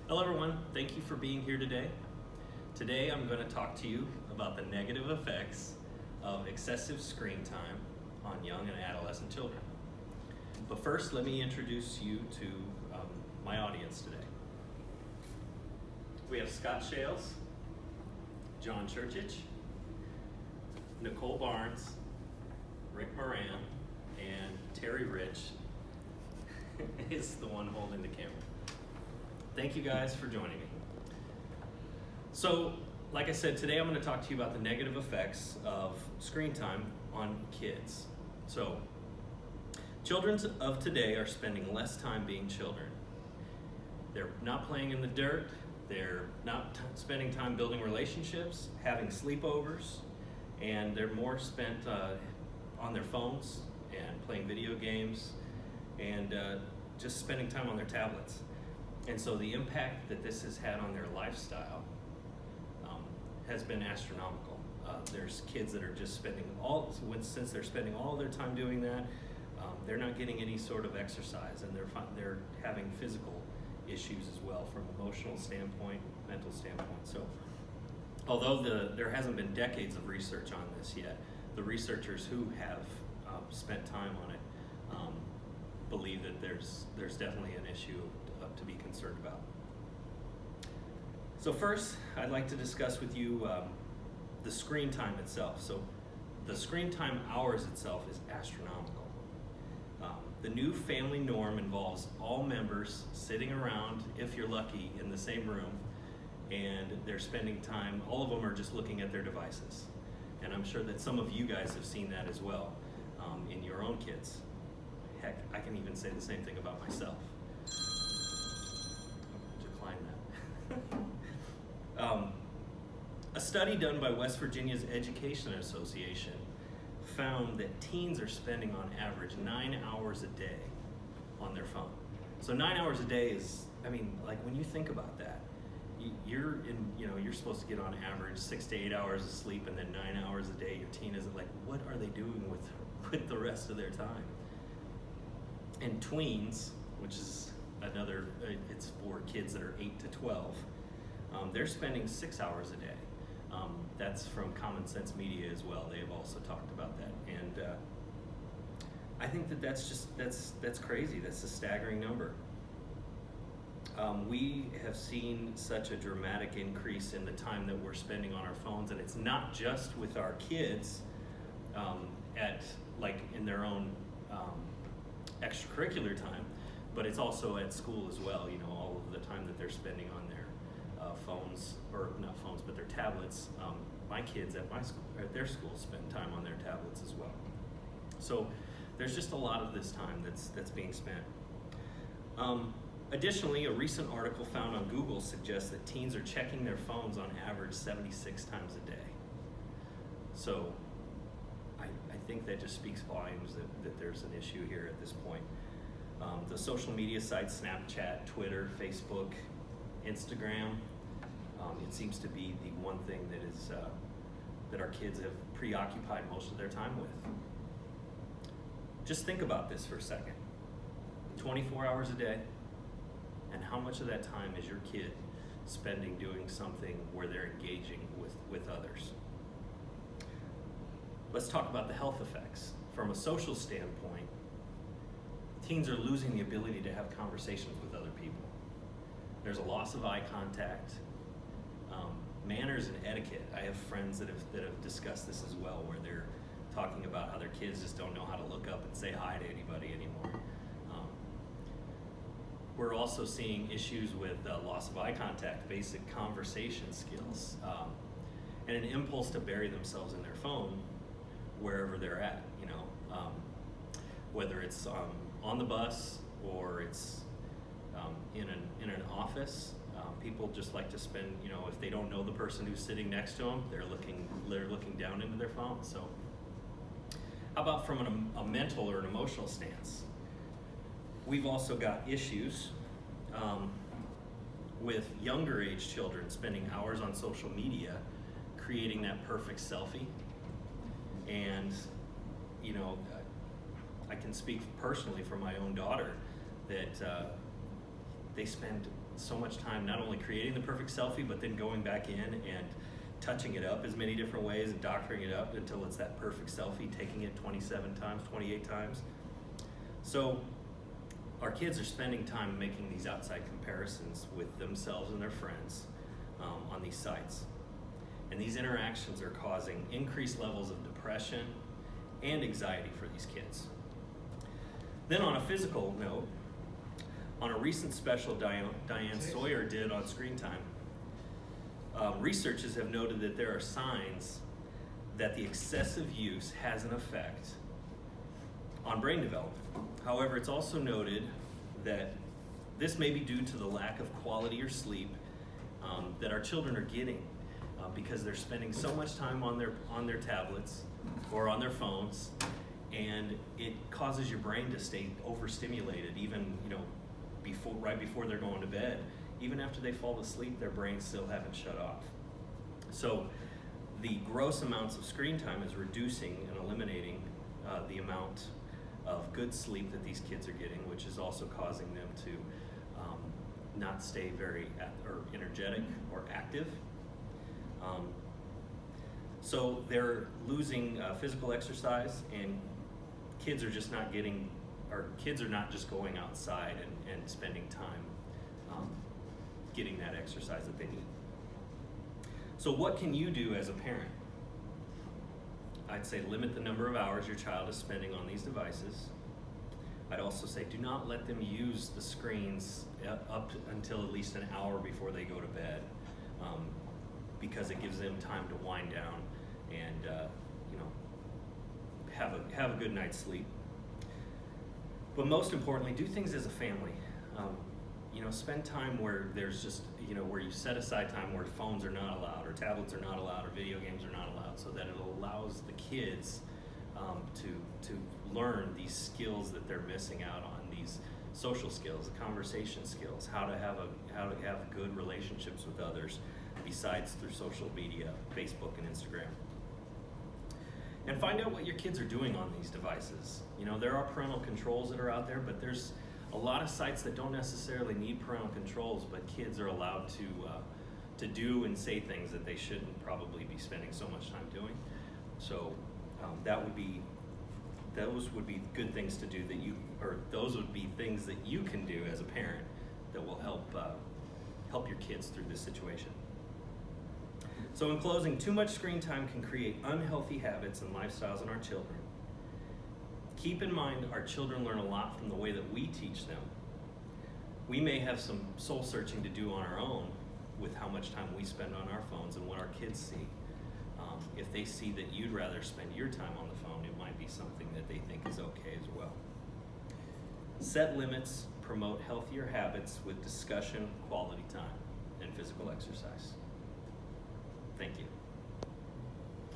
Hello everyone, thank you for being here today. Today I'm going to talk to you about the negative effects of excessive screen time on young and adolescent children. But first, let me introduce you to my audience today. We have Scott Shales, John Churchich, Nicole Barnes, Rick Moran, and Terry Rich is the one holding the camera. Thank you guys for joining me. So, like I said, today I'm going to talk to you about the negative effects of screen time on kids. So, children of today are spending less time being children. They're not playing in the dirt. They're not spending time building relationships, having sleepovers, and they're more spent on their phones and playing video games and just spending time on their tablets. And so the impact that this has had on their lifestyle has been astronomical. There's kids that are just spending since they're spending all their time doing that, they're not getting any sort of exercise, and they're having physical issues as well from emotional standpoint, mental standpoint. So although there hasn't been decades of research on this yet, the researchers who have spent time on it believe that there's definitely an issue to be concerned about. So first, I'd like to discuss with you the screen time itself. So the screen time hours itself is astronomical. The new family norm involves all members sitting around, if you're lucky, in the same room, and they're spending time, all of them are just looking at their devices. And I'm sure that some of you guys have seen that as well in your own kids. Heck, I can even say the same thing about myself. Decline that. A study done by West Virginia's Education Association found that teens are spending on average 9 hours a day on their phone. So 9 hours a day is, like when you think about that, you're supposed to get on average 6 to 8 hours of sleep, and then 9 hours a day. Your teen is like, what are they doing with the rest of their time? And tweens, which is another, it's for kids that are 8 to 12, they're spending 6 hours a day. That's from Common Sense Media as well. They have also talked about that. And I think that's crazy. That's a staggering number. We have seen such a dramatic increase in the time that we're spending on our phones, and it's not just with our kids in their own extracurricular time, but it's also at school as well. All of the time that they're spending on their phones, or not phones, but their tablets. My kids at their school spend time on their tablets as well. So there's just a lot of this time that's being spent. Additionally, a recent article found on Google suggests that teens are checking their phones on average 76 times a day. So I think that just speaks volumes that there's an issue here at this point. The social media sites, Snapchat, Twitter, Facebook, Instagram, it seems to be the one thing that our kids have preoccupied most of their time with. Just think about this for a second. 24 hours a day, and how much of that time is your kid spending doing something where they're engaging with others? Let's talk about the health effects. From a social standpoint, teens are losing the ability to have conversations with other people. There's a loss of eye contact, manners and etiquette. I have friends that have discussed this as well, where they're talking about how their kids just don't know how to look up and say hi to anybody anymore. We're also seeing issues with loss of eye contact, basic conversation skills, and an impulse to bury themselves in their phone wherever they're at. Whether it's on the bus or it's in an office. People just like to spend, if they don't know the person who's sitting next to them, they're looking down into their phone. So how about from a mental or an emotional stance? We've also got issues with younger age children spending hours on social media, creating that perfect selfie. And, I can speak personally for my own daughter that they spend so much time not only creating the perfect selfie, but then going back in and touching it up as many different ways and doctoring it up until it's that perfect selfie, taking it 27 times, 28 times. So our kids are spending time making these outside comparisons with themselves and their friends on these sites. And these interactions are causing increased levels of depression and anxiety for these kids. Then on a physical note, on a recent special Diane Sawyer did on Screen Time, researchers have noted that there are signs that the excessive use has an effect on brain development. However, it's also noted that this may be due to the lack of quality or sleep that our children are getting because they're spending so much time on their tablets or on their phones, and it causes your brain to stay overstimulated even right before they're going to bed. Even after they fall asleep, their brains still haven't shut off. So the gross amounts of screen time is reducing and eliminating the amount of good sleep that these kids are getting, which is also causing them to not stay very energetic or active. So they're losing physical exercise, and kids are just not just going outside and spending time getting that exercise that they need. So what can you do as a parent? I'd say limit the number of hours your child is spending on these devices. I'd also say do not let them use the screens up until at least an hour before they go to bed, because it gives them time to wind down and have a good night's sleep. But most importantly, do things as a family. Spend time where there's just, where you set aside time where phones are not allowed, or tablets are not allowed, or video games are not allowed, so that it allows the kids to learn these skills that they're missing out on, these social skills, conversation skills, how to have good relationships with others besides through social media, Facebook and Instagram. And find out what your kids are doing on these devices. There are parental controls that are out there, but there's a lot of sites that don't necessarily need parental controls, but kids are allowed to do and say things that they shouldn't probably be spending so much time doing. So those would be good things to do those would be things that you can do as a parent that will help your kids through this situation. So in closing, too much screen time can create unhealthy habits and lifestyles in our children. Keep in mind, our children learn a lot from the way that we teach them. We may have some soul searching to do on our own with how much time we spend on our phones and what our kids see. If they see that you'd rather spend your time on the phone, it might be something that they think is okay as well. Set limits, promote healthier habits with discussion, quality time, and physical exercise. Thank you.